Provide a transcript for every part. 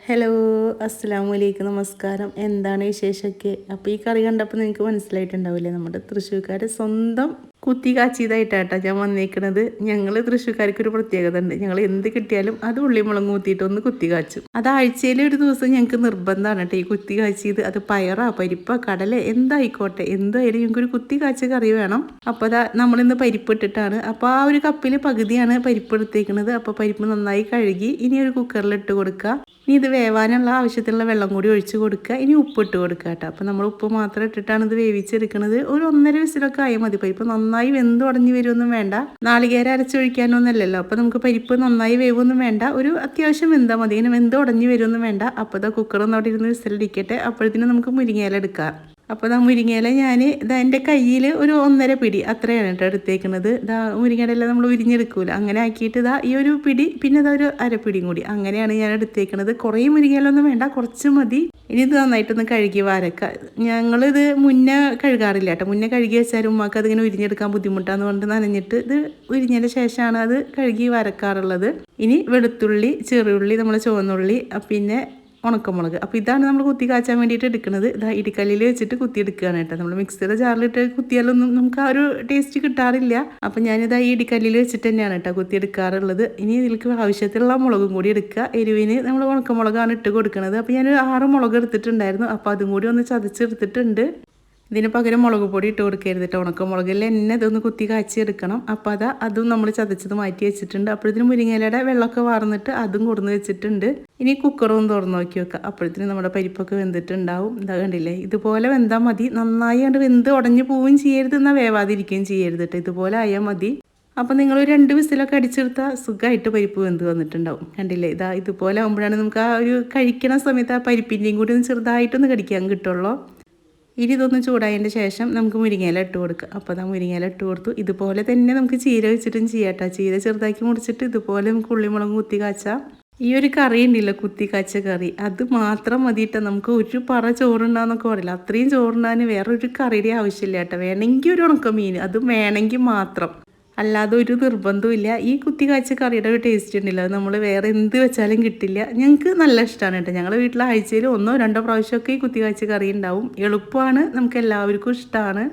Hello, അസ്സലാമു അലൈക്കും, നമസ്കാരം. എന്താണ് വിശേഷമൊക്കെ? അപ്പോൾ ഈ കറി കണ്ടപ്പോൾ നിങ്ങൾക്ക് മനസ്സിലായിട്ടുണ്ടാവില്ലേ, നമ്മുടെ തൃശ്ശൂർക്കാരെ സ്വന്തം കുത്തി കാച്ചിയതായിട്ടാട്ടോ ഞാൻ വന്നേക്കണത്. ഞങ്ങൾ തൃശ്ശൂർക്കാർക്കൊരു പ്രത്യേകത ഉണ്ട്. ഞങ്ങൾ എന്ത് കിട്ടിയാലും അത് ഉള്ളിമുളക് കൂത്തിയിട്ട് ഒന്ന് കുത്തി കാച്ചും. അത് ആഴ്ചയിൽ ഒരു ദിവസം ഞങ്ങൾക്ക് നിർബന്ധമാണ് കേട്ടോ ഈ കുത്തി കാച്ചിയത്. അത് പയറാ പരിപ്പാ കടല എന്തായിക്കോട്ടെ, എന്തായാലും ഞങ്ങൾക്കൊരു കുത്തി കാച്ചിയ കറി വേണം. അപ്പോൾ അതാ നമ്മളിന്ന് പരിപ്പ് ഇട്ടിട്ടാണ്. അപ്പോൾ ആ ഒരു കപ്പിൽ പകുതിയാണ് പരിപ്പ് എടുത്തേക്കുന്നത്. അപ്പോൾ പരിപ്പ് നന്നായി കഴുകി ഇനി ഒരു കുക്കറിൽ ഇട്ട് കൊടുക്കുക. ഇനി ഇത് വേവാനുള്ള ആവശ്യത്തിനുള്ള വെള്ളം കൂടി ഒഴിച്ച് കൊടുക്കുക. ഇനി ഉപ്പിട്ട് കൊടുക്കുക കേട്ടോ. അപ്പോൾ നമ്മൾ ഉപ്പ് മാത്രം ഇട്ടിട്ടാണ് ഇത് വേവിച്ചെടുക്കുന്നത്. ഒരു 1.5 വിസിലൊക്കെ ആയാൽ മതി. പരിപ്പ് നന്നായി വെന്ത് ഉടഞ്ഞ് വരുമൊന്നും വേണ്ട, നാളികേരം അരച്ചൊഴിക്കാനൊന്നുമല്ലല്ലോ. അപ്പോൾ നമുക്ക് പരിപ്പ് നന്നായി വേവൊന്നും വേണ്ട, ഒരു അത്യാവശ്യം വെന്താൽ മതി. ഇങ്ങനെ വെന്ത് ഉടഞ്ഞ് വരുമൊന്നും വേണ്ട. അപ്പോൾ ഇതാ കുക്കറൊന്നും അവിടെ ഇരുന്ന് വിസിലടിക്കട്ടെ. അപ്പോഴത്തേനും നമുക്ക് മുരിങ്ങയില എടുക്കാം. അപ്പോൾ ഇതാ മുരിങ്ങയില ഞാൻ ഇതാ എൻ്റെ കയ്യിൽ ഒരു 1.5 പിടി അത്രയാണ് കേട്ടോ എടുത്തേക്കുന്നത്. ഇതാ മുരിങ്ങയില നമ്മൾ ഉരിഞ്ഞെടുക്കൂല, അങ്ങനെ ആക്കിയിട്ട് ഇതാ ഈ ഒരു പിടി, പിന്നെ ഇതാ ഒരു അരപ്പിടിയും കൂടി, അങ്ങനെയാണ് ഞാൻ എടുത്തേക്കുന്നത്. കുറേ മുരിങ്ങയിലൊന്നും വേണ്ട, കുറച്ച് മതി. ഇനി ഇത് നന്നായിട്ടൊന്ന് കഴുകി വരക്കുക. ഞങ്ങളിത് മുന്നേ കഴുകാറില്ല കേട്ടോ. മുന്നേ കഴുകി വെച്ചാലും ഉമ്മാക്ക് അതിങ്ങനെ ഉരിഞ്ഞെടുക്കാൻ ബുദ്ധിമുട്ടാന്ന് കൊണ്ട് നനഞ്ഞിട്ട് ഇത് ഉരിഞ്ഞതിന് ശേഷമാണ് അത് കഴുകി വരക്കാറുള്ളത്. ഇനി വെളുത്തുള്ളി, ചെറിയുള്ളി, നമ്മൾ ചുവന്നുള്ളി, പിന്നെ ഉണക്കമുളക്. അപ്പോൾ ഇതാണ് നമ്മൾ കുത്തി കാച്ചാൻ വേണ്ടിയിട്ട് എടുക്കുന്നത്. ഇതാ ഇടിക്കല്ലിൽ വെച്ചിട്ട് കുത്തി എടുക്കുകയാണ് കേട്ടോ. നമ്മൾ മിക്സിയുടെ ജാറിലിട്ട് കുത്തിയാലൊന്നും നമുക്ക് ആ ഒരു ടേസ്റ്റ് കിട്ടാറില്ല. അപ്പം ഞാനിതാ ഈ ഇടിക്കല്ലിൽ വെച്ചിട്ട് തന്നെയാണ് കേട്ടോ കുത്തി എടുക്കാറുള്ളത്. ഇനി ഇതിലേക്ക് ആവശ്യത്തിലുള്ള മുളകും കൂടി എടുക്കുക. എരിവിന് നമ്മൾ ഉണക്കമുളകാണ് ഇട്ട് കൊടുക്കുന്നത്. അപ്പോൾ ഞാനൊരു 6 മുളക് എടുത്തിട്ടുണ്ടായിരുന്നു. അപ്പോൾ അതും കൂടി ഒന്ന് ചതച്ചെടുത്തിട്ടുണ്ട്. ഇതിന് പകരം മുളക് പൊടി ഇട്ട് കൊടുക്കരുത് കേട്ടോ. ഉണക്കമുളകിൽ തന്നെ ഇതൊന്ന് കുത്തി കാച്ചി എടുക്കണം. അപ്പോൾ അതും നമ്മൾ ചതച്ചത് മാറ്റി വെച്ചിട്ടുണ്ട്. അപ്പോഴത്തേനും മുരിങ്ങയിലയുടെ വെള്ളമൊക്കെ വാർന്നിട്ട് അതും കൊടുന്ന് വെച്ചിട്ടുണ്ട്. ഇനി കുക്കറൊന്ന് തുറന്ന് നോക്കി വെക്കുക. അപ്പോഴത്തേനും നമ്മുടെ പരിപ്പൊക്കെ വെന്തിട്ടുണ്ടാവും. ഇതാ കണ്ടില്ലേ, ഇതുപോലെ വെന്താൽ മതി. നന്നായി കണ്ട് വെന്ത് ഉടഞ്ഞു പോവുകയും ചെയ്യരുത്, എന്നാൽ വേവാതിരിക്കുകയും ചെയ്യരുത് കേട്ടോ. ഇതുപോലെ ആയാൽ മതി. അപ്പോൾ നിങ്ങൾ 2 വിസിലൊക്കെ അടിച്ചെടുത്താൽ സുഖമായിട്ട് പരിപ്പ് വെന്ത് വന്നിട്ടുണ്ടാവും. കണ്ടില്ലേ, ഇതാ ഇതുപോലെ ആകുമ്പോഴാണ് നമുക്ക് ആ ഒരു കഴിക്കണ സമയത്ത് ആ പരിപ്പിൻ്റെയും കൂടി ഒന്ന് ചെറുതായിട്ടൊന്ന് കടിക്കാൻ കിട്ടുള്ളൂ. ഇനി ഇതൊന്ന് ചൂടായതിൻ്റെ ശേഷം നമുക്ക് മുരിങ്ങയില ഇട്ട് കൊടുക്കുക. അപ്പോൾ അത് മുരിങ്ങയില ഇട്ട് കൊടുത്തു. ഇതുപോലെ തന്നെ നമുക്ക് ചീര വെച്ചിട്ടും ചെയ്യാട്ടോ. ചീര ചെറുതാക്കി മുറിച്ചിട്ട് ഇതുപോലെ നമുക്ക് ഉള്ളിമുളക് കുത്തി കാച്ചാം. ഈ ഒരു കറി ഉണ്ടല്ലോ, കുത്തി കാച്ച കറി, അത് മാത്രം മതിയിട്ടാ നമുക്ക് ഒരു പറ ചോറുണ്ടാന്നൊക്കെ പറയില്ല, അത്രയും ചോറുണ്ടാൻ വേറൊരു കറിയുടെ ആവശ്യമില്ല കേട്ടോ. വേണമെങ്കിൽ ഒരു ഉണക്കമീൻ, അതും വേണമെങ്കിൽ മാത്രം, അല്ലാതെ ഒരു നിർബന്ധമില്ല. ഈ കുത്തി കാച്ച കറിയുടെ ഒരു ടേസ്റ്റ് ഉണ്ടല്ലോ, അത് നമ്മൾ വേറെ എന്ത് വെച്ചാലും കിട്ടില്ല. ഞങ്ങൾക്ക് നല്ല ഇഷ്ടമാണ് കേട്ടോ. ഞങ്ങളുടെ വീട്ടിൽ ആഴ്ചയിൽ 1-2 പ്രാവശ്യമൊക്കെ ഈ കുത്തി കാച്ച കറി ഉണ്ടാവും. എളുപ്പമാണ്, നമുക്ക് എല്ലാവർക്കും ഇഷ്ടമാണ്.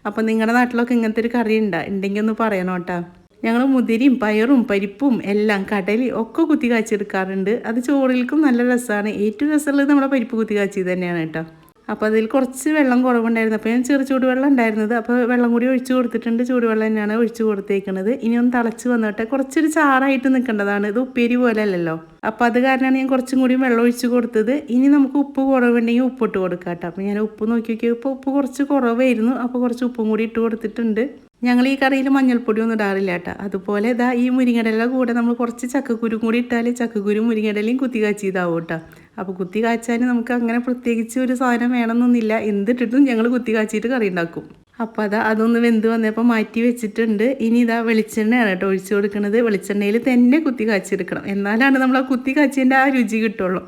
അപ്പം നിങ്ങളുടെ നാട്ടിലൊക്കെ ഇങ്ങനത്തെ ഒരു കറി ഉണ്ടെങ്കിൽ ഒന്ന് പറയണം കേട്ടോ. ഞങ്ങൾ മുതിരയും പയറും പരിപ്പും എല്ലാം കടലയും ഒക്കെ കുത്തി കാച്ചെടുക്കാറുണ്ട്. അത് ചോറിൽക്കും നല്ല രസമാണ്. ഏറ്റവും രസമുള്ളത് നമ്മുടെ പരിപ്പ് കുത്തി കാച്ചി തന്നെയാണ് കേട്ടോ. അപ്പോൾ അതിൽ കുറച്ച് വെള്ളം കുറവുണ്ടായിരുന്നു. അപ്പോൾ ഞാൻ ചൂടുവെള്ളം ഉണ്ടായിരുന്നത്, അപ്പോൾ വെള്ളം കൂടി ഒഴിച്ച് കൊടുത്തിട്ടുണ്ട്. ചൂടുവെള്ളം തന്നെയാണ് ഒഴിച്ച് കൊടുത്തേക്കുന്നത്. ഇനി ഒന്ന് തിളച്ച് വന്നിട്ട് കുറച്ചൊരു ചാറായിട്ട് നിൽക്കേണ്ടതാണ്. ഇത് ഉപ്പേരി പോലെ അല്ലല്ലോ. അപ്പോൾ അത് കാരണമാണ് ഞാൻ കുറച്ചും കൂടി വെള്ളം ഒഴിച്ച് കൊടുത്തത്. ഇനി നമുക്ക് ഉപ്പ് കുറവുണ്ടെങ്കിൽ ഉപ്പിട്ട് കൊടുക്കാം കേട്ടോ. അപ്പോൾ ഞാൻ ഉപ്പ് നോക്കി നോക്കിയപ്പോൾ ഉപ്പ് കുറച്ച് കുറവായിരുന്നു. അപ്പോൾ കുറച്ച് ഉപ്പും കൂടി ഇട്ട് കൊടുത്തിട്ടുണ്ട്. ഞങ്ങൾ ഈ കറിയിൽ മഞ്ഞൾപ്പൊടി ഒന്നും ഇടാറില്ല കേട്ടോ. അതുപോലെ ഇതാ ഈ മുരിങ്ങടല കൂടെ നമ്മൾ കുറച്ച് ചക്കക്കുരും കൂടി ഇട്ടാൽ ചക്കക്കുരും മുരിങ്ങടലയും കുത്തി കാച്ചിയതാവും കേട്ടോ. അപ്പോൾ കുത്തി കാച്ചാൻ നമുക്ക് അങ്ങനെ പ്രത്യേകിച്ച് ഒരു സാധനം വേണമെന്നൊന്നുമില്ല. എന്തിട്ടിട്ടും ഞങ്ങൾ കുത്തി കാച്ചിയിട്ട് കറി ഉണ്ടാക്കും. അപ്പോൾ അതൊന്ന് വെന്ത് വന്നപ്പോൾ മാറ്റി വെച്ചിട്ടുണ്ട്. ഇനി ഇതാ വെളിച്ചെണ്ണയാണ് കേട്ടോ ഒഴിച്ച് കൊടുക്കുന്നത്. വെളിച്ചെണ്ണയിൽ തന്നെ കുത്തി കാച്ചിയെടുക്കണം, എന്നാലാണ് നമ്മൾ ആ കുത്തി കാച്ചിൻ്റെ ആ രുചി കിട്ടുള്ളൂ.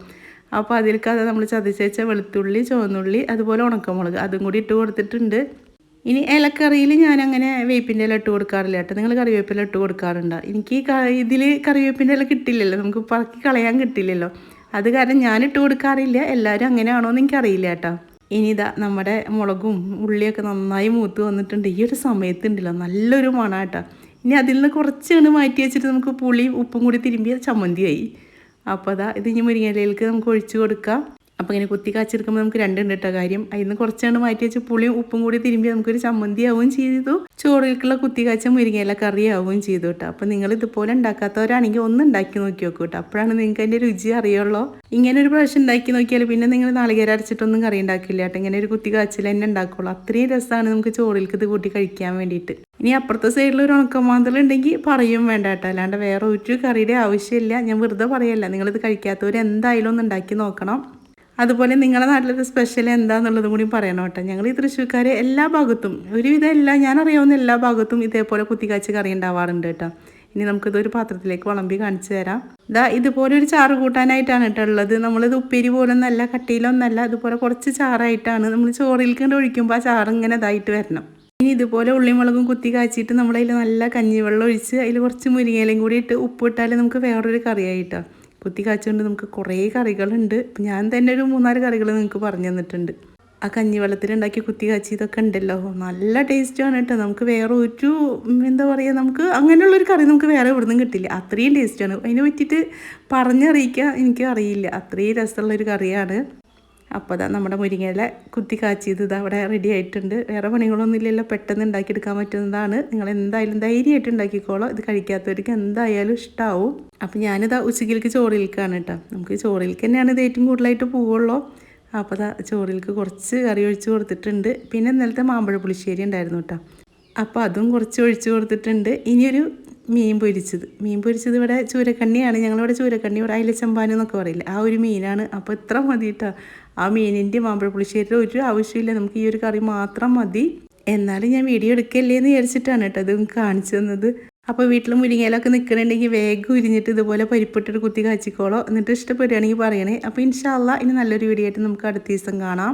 അപ്പോൾ അതിലേക്ക് നമ്മൾ ചതച്ച് വെച്ച വെളുത്തുള്ളി, ചുവന്നുള്ളി, അതുപോലെ ഉണക്കമുളക് അതും കൂടി ഇട്ട് കൊടുത്തിട്ടുണ്ട്. ഇനി ഇലക്കറിയിൽ ഞാനങ്ങനെ വേപ്പിൻ്റെ ഇല ഇട്ട് കൊടുക്കാറില്ല കേട്ടോ. നിങ്ങൾ കറിവേപ്പില ഇട്ട് കൊടുക്കാറുണ്ടോ? എനിക്ക് ഇതിൽ കറിവേപ്പിൻ്റെ ഇല കിട്ടില്ലല്ലോ, നമുക്ക് പറക്കി കളയാൻ കിട്ടില്ലല്ലോ. അത് കാരണം ഞാനിട്ട് കൊടുക്കാറില്ല. എല്ലാവരും അങ്ങനെയാണോ എന്ന് എനിക്കറിയില്ല കേട്ടോ. ഇനി ഇതാ നമ്മുടെ മുളകും ഉള്ളിയൊക്കെ നന്നായി മൂത്ത് വന്നിട്ടുണ്ട്. ഈ ഒരു സമയത്തുണ്ടല്ലോ നല്ലൊരു മണം കേട്ടോ. ഇനി അതിൽ നിന്ന് കുറച്ചാണ് മാറ്റി വെച്ചിട്ട് നമുക്ക് പുളിയും ഉപ്പും കൂടി തിരുമ്പിയ ചമ്മന്തിയായി. അപ്പോൾ ഇത് ഇനി മുരിങ്ങയിലേക്ക് നമുക്ക് ഒഴിച്ച് കൊടുക്കാം. അപ്പോൾ ഇങ്ങനെ കുത്തി കാച്ചെടുക്കുമ്പോൾ നമുക്ക് 2 ഉണ്ട് കേട്ടോ കാര്യം. അതിൽ നിന്ന് കുറച്ചാണ് മാറ്റി വെച്ച് പുളിയും ഉപ്പും കൂടി തിരുമ്പി നമുക്കൊരു ചമ്മന്തി ആവുകയും ചെയ്തു. ചോറിലേക്കുള്ള കുത്തി കാച്ച മുരിങ്ങയില കറി ആവുകയും ചെയ്തു കേട്ടോ. അപ്പോൾ നിങ്ങൾ ഇതുപോലെ ഉണ്ടാക്കാത്തവരാണെങ്കിൽ ഒന്ന് ഉണ്ടാക്കി നോക്കി നോക്കൂ കേട്ടോ. അപ്പോഴാണ് നിങ്ങൾക്ക് അതിൻ്റെ രുചി അറിയുള്ളൂ. ഇങ്ങനെ ഒരു പ്രാവശ്യം ഉണ്ടാക്കി നോക്കിയാൽ പിന്നെ നിങ്ങൾ നാളികേരം അരച്ചിട്ടൊന്നും കറി ഉണ്ടാക്കില്ല കേട്ടോ. ഇങ്ങനെ ഒരു കുത്തി കാച്ചിൽ തന്നെ ഉണ്ടാക്കുള്ളൂ. അത്രയും രസമാണ് നമുക്ക് ചോറിലേക്ക് ഇത് കൂട്ടി കഴിക്കാൻ വേണ്ടിയിട്ട്. ഇനി അപ്പുറത്തെ സൈഡിൽ ഒരു ഉണക്കമാന്തലുണ്ടെങ്കിൽ പറയും വേണ്ട കേട്ടോ. അല്ലാണ്ട് വേറെ ഒരു കറിയുടെ ആവശ്യമില്ല. ഞാൻ വെറുതെ പറയല്ല, നിങ്ങളിത് കഴിക്കാത്തവർ എന്തായാലും ഒന്ന് ഉണ്ടാക്കി നോക്കണം. അതുപോലെ നിങ്ങളുടെ നാട്ടിലത്തെ സ്പെഷ്യൽ എന്താണെന്നുള്ളതും കൂടി പറയണം കേട്ടോ. ഞങ്ങൾ ഈ തൃശ്ശൂർക്കാർ എല്ലാ ഭാഗത്തും ഒരുവിധം ഞാനറിയാവുന്ന എല്ലാ ഭാഗത്തും ഇതേപോലെ കുത്തിക്കാച്ച് കറി ഉണ്ടാവാറുണ്ട് കേട്ടോ. ഇനി നമുക്കിതൊരു പാത്രത്തിലേക്ക് വിളമ്പി കാണിച്ചു തരാം. ഇതുപോലെ ഒരു ചാറ് കൂട്ടാനായിട്ടാണ് കേട്ടോ ഉള്ളത്. നമ്മളിത് ഉപ്പേരി പോലൊന്നല്ല, കട്ടിയിലൊന്നല്ല, ഇതുപോലെ കുറച്ച് ചാറായിട്ടാണ്. നമ്മൾ ചോറിലേക്ക് ഒഴിക്കുമ്പോൾ ആ ചാറ് ഇങ്ങനെ ഇതായിട്ട് വരണം. ഇനി ഇതുപോലെ ഉള്ളിമുളകും കുത്തി കാച്ചിട്ട് നമ്മളതിൽ നല്ല കഞ്ഞിവെള്ളം ഒഴിച്ച് അതിൽ കുറച്ച് മുരിങ്ങയിലയും കൂടി ഇട്ട് ഉപ്പ് ഇട്ടാൽ നമുക്ക് വേറൊരു കറിയായിട്ടോ. കുത്തി കാച്ചുകൊണ്ട് നമുക്ക് കുറേ കറികളുണ്ട്. ഞാൻ തന്നെ ഒരു 3-4 കറികൾ നിങ്ങൾക്ക് പറഞ്ഞു തന്നിട്ടുണ്ട്. ആ കഞ്ഞിവെള്ളത്തിലുണ്ടാക്കി കുത്തി കാച്ചിയതൊക്കെ ഉണ്ടല്ലോ, നല്ല ടേസ്റ്റാണ് കേട്ടോ. നമുക്ക് വേറെ ഒരു എന്താ പറയുക, നമുക്ക് അങ്ങനെയുള്ളൊരു കറി നമുക്ക് വേറെ എവിടെ നിന്നും കിട്ടില്ല, അത്രയും ടേസ്റ്റാണ്. അതിനെ പറ്റിയിട്ട് പറഞ്ഞറിയിക്കാൻ എനിക്ക് അറിയില്ല, അത്രയും രസമുള്ളൊരു കറിയാണ്. അപ്പോൾ അതാ നമ്മുടെ മുരിങ്ങയില കുത്തി കാച്ചിയത് ഇത് അവിടെ റെഡി ആയിട്ടുണ്ട്. വേറെ പണികളൊന്നും ഇല്ലല്ലോ, പെട്ടെന്ന് ഉണ്ടാക്കിയെടുക്കാൻ പറ്റുന്നതാണ്. നിങ്ങൾ എന്തായാലും ധൈര്യമായിട്ട് ഉണ്ടാക്കിക്കോളോ. ഇത് കഴിക്കാത്തവർക്ക് എന്തായാലും ഇഷ്ടമാവും. അപ്പോൾ ഞാനിതാ ഉച്ചക്കിലേക്ക് ചോറിലേക്കാണ് കേട്ടോ. നമുക്ക് ചോറിലേക്ക് തന്നെയാണ് ഇത് ഏറ്റവും കൂടുതലായിട്ട് പോവുള്ളൂ. അപ്പോൾ അതാ ചോറിലേക്ക് കുറച്ച് കറി ഒഴിച്ച് കൊടുത്തിട്ടുണ്ട്. പിന്നെ ഇന്നലത്തെ മാമ്പഴ പുളിശ്ശേരി ഉണ്ടായിരുന്നു കേട്ടോ, അപ്പോൾ അതും കുറച്ച് ഒഴിച്ച് കൊടുത്തിട്ടുണ്ട്. ഇനിയൊരു മീൻ പൊരിച്ചത് ഇവിടെ ചൂരക്കണ്ണിയാണ്. ഞങ്ങളിവിടെ ചൂരക്കണ്ണി, ഇവിടെ അയിലച്ചമ്പാൻ എന്നൊക്കെ പറയില്ല, ആ ഒരു മീനാണ്. അപ്പോൾ ഇത്ര മതി കേട്ടോ. ആ മീനിൻ്റെ മാമ്പഴ പുളിശ്ശേരിയുടെ ഒരു ആവശ്യമില്ല, നമുക്ക് ഈ ഒരു കറി മാത്രം മതി. എന്നാലും ഞാൻ വീഡിയോ എടുക്കല്ലേ എന്ന് വിചാരിച്ചിട്ടാണ് കേട്ടോ അത് കാണിച്ചു തന്നത്. അപ്പോൾ വീട്ടിൽ മുരിങ്ങയിലൊക്കെ നിൽക്കണമെങ്കിൽ വേഗം ഉരിഞ്ഞിട്ട് ഇതുപോലെ പരിപ്പിട്ടൊരു കുത്തി കാച്ചിക്കോളോ. എന്നിട്ട് ഇഷ്ടപ്പെടുകയാണെങ്കിൽ പറയണേ. അപ്പോൾ ഇൻഷാ അള്ളാ ഇനി നല്ലൊരു വീഡിയോ ആയിട്ട് നമുക്ക് അടുത്ത ദിവസം കാണാം.